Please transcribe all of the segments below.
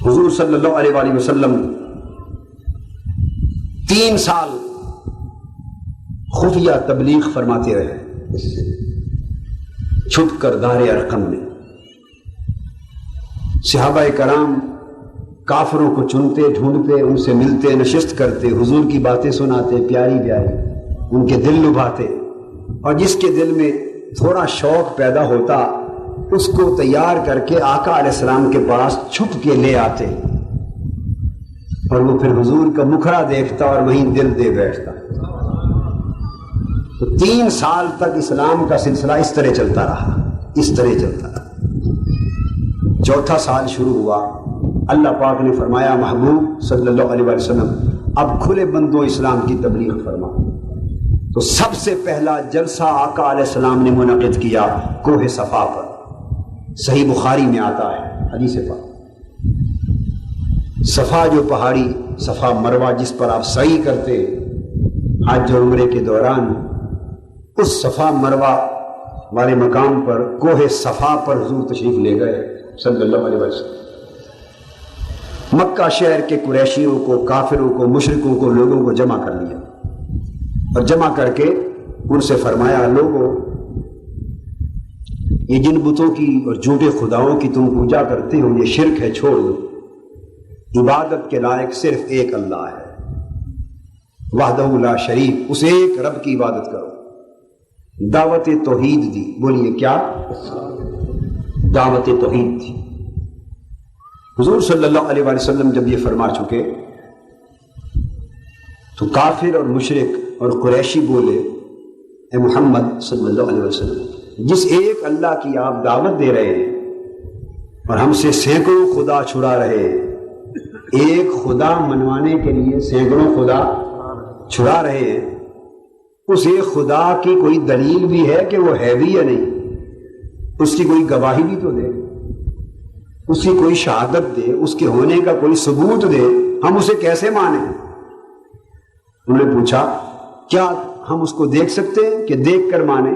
حضور صلی اللہ علیہ وآلہ وسلم 3 سال خفیہ تبلیغ فرماتے رہے چھپ کر دار ارقم میں. صحابہ کرام کافروں کو چنتے ڈھونڈتے، ان سے ملتے، نشست کرتے، حضور کی باتیں سناتے، پیاری پیاری، ان کے دل لبھاتے، اور جس کے دل میں تھوڑا شوق پیدا ہوتا اس کو تیار کر کے آقا علیہ السلام کے پاس چھپ کے لے آتے، اور وہ پھر حضور کا مکھڑا دیکھتا اور وہیں دل دے بیٹھتا. تو 3 سال تک اسلام کا سلسلہ اس طرح چلتا رہا، اس طرح چلتا رہا. 4تھا سال شروع ہوا، اللہ پاک نے فرمایا محبوب صلی اللہ علیہ وسلم اب کھلے بندوں اسلام کی تبلیغ فرما. تو سب سے پہلا جلسہ آقا علیہ السلام نے منعقد کیا کوہ صفا پر. صحیح بخاری میں آتا ہے حدیث پاک. صفا جو پہاڑی، صفا مروہ جس پر آپ سعی کرتے حج اور عمرے کے دوران، اس صفا مروہ والے مقام پر کوہ صفا پر حضور تشریف لے گئے صلی اللہ علیہ وسلم. مکہ شہر کے قریشیوں کو، کافروں کو، مشرکوں کو، لوگوں کو جمع کر لیا، اور جمع کر کے ان سے فرمایا لوگوں یہ جن بتوں کی اور جھوٹے خداؤں کی تم پوجا کرتے ہو یہ شرک ہے، چھوڑ دو. عبادت کے لائق صرف ایک اللہ ہے، وحدہ لا شریک، اس ایک رب کی عبادت کرو. دعوت توحید دی. بولیے کیا؟ دعوت توحید دی. حضور صلی اللہ علیہ وآلہ وسلم جب یہ فرما چکے تو کافر اور مشرک اور قریشی بولے اے محمد صلی اللہ علیہ وسلم، جس ایک اللہ کی آپ دعوت دے رہے ہیں اور ہم سے سینکڑوں خدا چھڑا رہے ہیں، ایک خدا منوانے کے لیے سینکڑوں خدا چھڑا رہے ہیں، اس ایک خدا کی کوئی دلیل بھی ہے کہ وہ ہے بھی یا نہیں؟ اس کی کوئی گواہی بھی تو دے، اس کی کوئی شہادت دے، اس کے ہونے کا کوئی ثبوت دے، ہم اسے کیسے مانیں؟ انہوں نے پوچھا کیا ہم اس کو دیکھ سکتے ہیں کہ دیکھ کر مانیں؟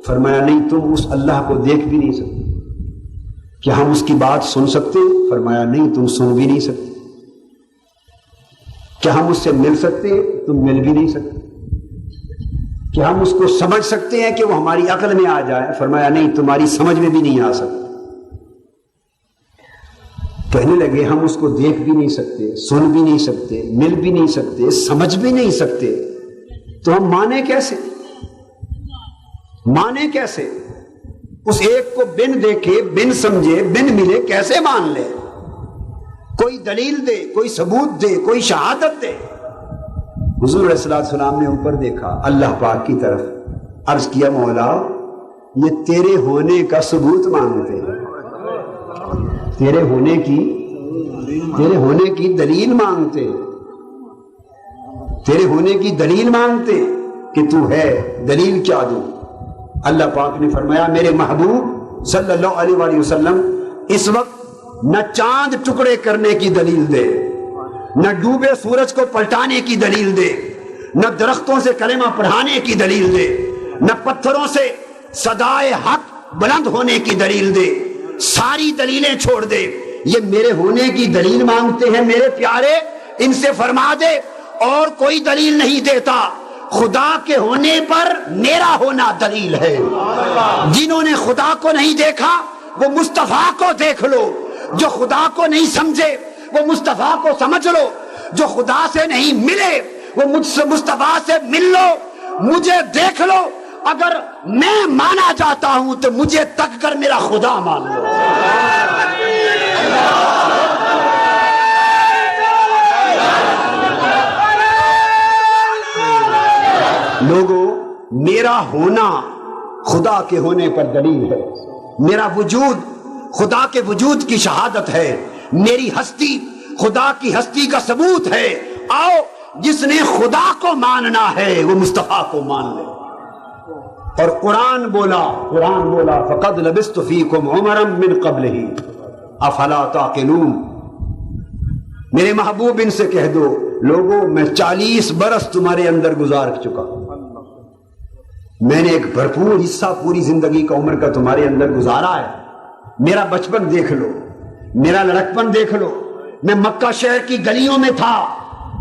فرمایا نہیں، تم اس اللہ کو دیکھ بھی نہیں سکتے. کیا ہم اس کی بات سن سکتے ہیں؟ فرمایا نہیں، تم سن بھی نہیں سکتے. کیا ہم اس سے مل سکتے ہیں؟ تم مل بھی نہیں سکتے. کیا ہم اس کو سمجھ سکتے ہیں کہ وہ ہماری عقل میں آ جائے؟ فرمایا نہیں، تمہاری سمجھ میں بھی نہیں آ سکتا. کہنے لگے ہم اس کو دیکھ بھی نہیں سکتے، سن بھی نہیں سکتے، مل بھی نہیں سکتے، سمجھ بھی نہیں سکتے، تو ہم مانے کیسے؟ مانے کیسے؟ اس ایک کو بن دیکھے، بن سمجھے، بن ملے کیسے مان لے؟ کوئی دلیل دے، کوئی ثبوت دے، کوئی شہادت دے. حضور علیہ السلام نے اوپر دیکھا اللہ پاک کی طرف، عرض کیا مولا یہ تیرے ہونے کا ثبوت مانگتے ہیں، تیرے ہونے کی دلیل مانگتے ہیں، تیرے ہونے کی دلیل مانگتے کہ تو ہے، دلیل کیا دوں؟ اللہ پاک نے فرمایا میرے محبوب صلی اللہ علیہ وآلہ وسلم اس وقت نہ چاند ٹکڑے کرنے کی دلیل دے، نہ ڈوبے سورج کو پلٹانے کی دلیل دے، نہ درختوں سے کلمہ پڑھانے کی دلیل دے، نہ پتھروں سے صدائے حق بلند ہونے کی دلیل دے. ساری دلیلیں چھوڑ دے، یہ میرے ہونے کی دلیل مانگتے ہیں میرے پیارے، ان سے فرما دے اور کوئی دلیل نہیں دیتا، خدا کے ہونے پر میرا ہونا دلیل ہے. جنہوں نے خدا کو نہیں دیکھا وہ مصطفیٰ کو دیکھ لو، جو خدا کو نہیں سمجھے وہ مصطفیٰ کو سمجھ لو، جو خدا سے نہیں ملے وہ مجھ سے مصطفیٰ سے مل لو، مجھے دیکھ لو، اگر میں مانا جاتا ہوں تو مجھے تک کر میرا خدا مان لو. لوگوں میرا ہونا خدا کے ہونے پر دلیل ہے، میرا وجود خدا کے وجود کی شہادت ہے، میری ہستی خدا کی ہستی کا ثبوت ہے. آؤ جس نے خدا کو ماننا ہے وہ مصطفیٰ کو مان لے. اور قرآن بولا فقد لبثت فیکم عمرا من قبلہ افلا تعقلون. میرے محبوب ان سے کہہ دو لوگوں میں 40 برس تمہارے اندر گزار چکا، میں نے ایک بھرپور حصہ پوری زندگی کا عمر کا تمہارے اندر گزارا ہے. میرا بچپن دیکھ لو، میرا لڑکپن دیکھ لو، میں مکہ شہر کی گلیوں میں تھا،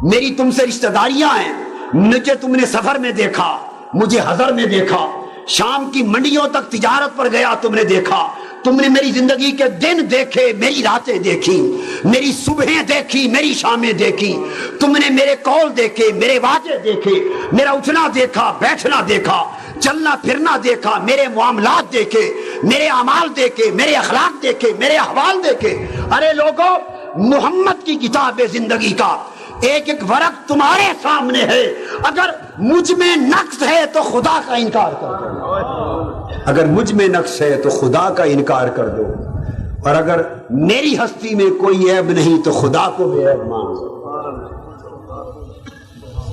میری تم سے رشتہ داریاں ہیں، مجھے تم نے سفر میں دیکھا، مجھے حضر میں دیکھا، شام کی منڈیوں تک تجارت پر گیا تم نے دیکھا، تم نے میری زندگی کے دن دیکھے، میری راتیں دیکھی، میری صبحیں دیکھی، میری شامیں دیکھی، تم نے میرے قول دیکھے، میرے وعدے دیکھے، میرا اٹھنا دیکھا، بیٹھنا دیکھا، چلنا پھرنا دیکھا، میرے معاملات دیکھے، میرے اعمال دیکھے، میرے اخلاق دیکھے، میرے احوال دیکھے۔ ارے لوگو، محمد کی کتاب زندگی کا ایک ایک ورق تمہارے سامنے ہے، اگر مجھ میں نقص ہے تو خدا کا انکار کر دو، اگر مجھ میں نقص ہے تو خدا کا انکار کر دو، اور اگر میری ہستی میں کوئی عیب نہیں تو خدا کو بے عیب مان دو۔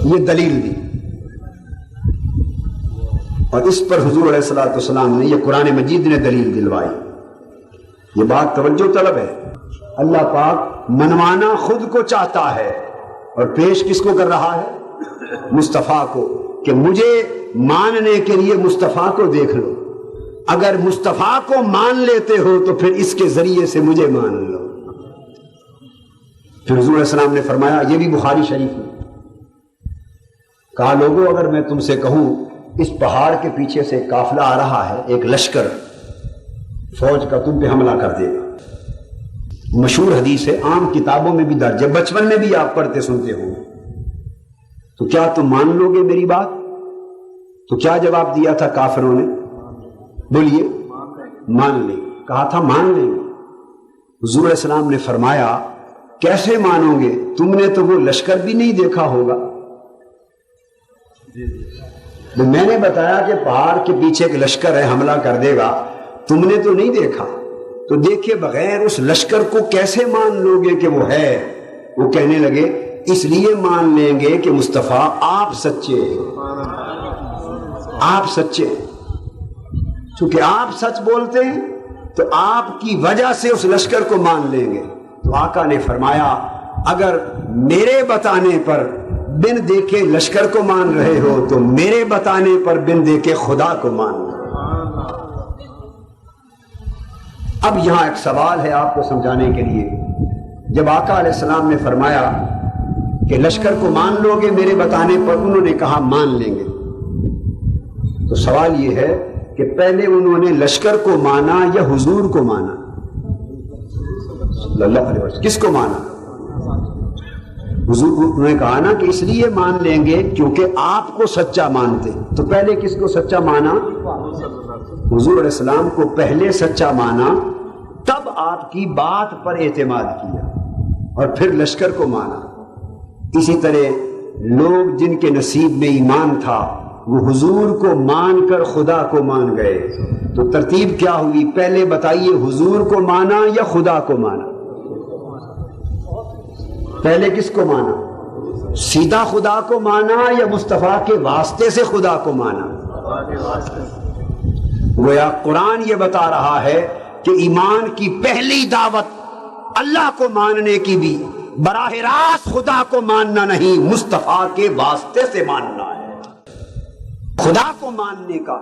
یہ دلیل دی، اور اس پر حضور علیہ الصلوۃ والسلام نے، یہ قرآن مجید نے دلیل دلوائی۔ یہ بات توجہ طلب ہے۔ اللہ پاک منوانا خود کو چاہتا ہے، اور پیش کس کو کر رہا ہے؟ مصطفیٰ کو، کہ مجھے ماننے کے لیے مصطفیٰ کو دیکھ لو، اگر مصطفیٰ کو مان لیتے ہو تو پھر اس کے ذریعے سے مجھے مان لو۔ پھر حضور علیہ السلام نے فرمایا، یہ بھی بخاری شریف میں کہا، لوگوں اگر میں تم سے کہوں اس پہاڑ کے پیچھے سے ایک قافلہ آ رہا ہے، ایک لشکر فوج کا تم پہ حملہ کر دے گا، مشہور حدیث ہے، عام کتابوں میں بھی درج ہے، بچپن میں بھی آپ پڑھتے سنتے ہوں، تو کیا تم مان لو گے میری بات؟ تو کیا جواب دیا تھا کافروں نے؟ بولیے، مان لیں گے، کہا تھا مان لیں گے۔ حضور علیہ السلام نے فرمایا، کیسے مانو گے؟ تم نے تو وہ لشکر بھی نہیں دیکھا ہوگا۔ تو میں نے بتایا کہ پہاڑ کے پیچھے ایک لشکر ہے، حملہ کر دے گا، تم نے تو نہیں دیکھا، تو دیکھے بغیر اس لشکر کو کیسے مان لو گے کہ وہ ہے؟ وہ کہنے لگے، اس لیے مان لیں گے کہ مصطفیٰ آپ سچے ہیں، آپ سچے ہیں، چونکہ آپ سچ بولتے ہیں تو آپ کی وجہ سے اس لشکر کو مان لیں گے۔ تو آقا نے فرمایا، اگر میرے بتانے پر بن دیکھے لشکر کو مان رہے ہو تو میرے بتانے پر بن دیکھے خدا کو مان لو۔ اب یہاں ایک سوال ہے آپ کو سمجھانے کے لیے، جب آقا علیہ السلام نے فرمایا کہ لشکر کو مان لو گے میرے بتانے پر، انہوں نے کہا مان لیں گے، تو سوال یہ ہے کہ پہلے انہوں نے لشکر کو مانا یا حضور کو مانا؟ صلی اللہ علیہ وسلم کس کو مانا؟ حضور کو انہوں نے کہا نا کہ اس لیے مان لیں گے کیونکہ آپ کو سچا مانتے، تو پہلے کس کو سچا مانا؟ حضور علیہ السلام کو پہلے سچا مانا، تب آپ کی بات پر اعتماد کیا، اور پھر لشکر کو مانا۔ اسی طرح لوگ جن کے نصیب میں ایمان تھا وہ حضور کو مان کر خدا کو مان گئے، تو ترتیب کیا ہوئی؟ پہلے بتائیے، حضور کو مانا یا خدا کو مانا؟ پہلے کس کو مانا؟ سیدھا خدا کو مانا یا مصطفیٰ کے واسطے سے خدا کو مانا؟ گویا قرآن یہ بتا رہا ہے کہ ایمان کی پہلی دعوت اللہ کو ماننے کی بھی براہ راست خدا کو ماننا نہیں، مصطفیٰ کے واسطے سے ماننا ہے۔ خدا کو ماننے کا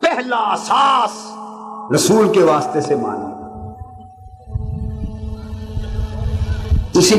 پہلا اساس رسول کے واسطے سے ماننا، اسی لیے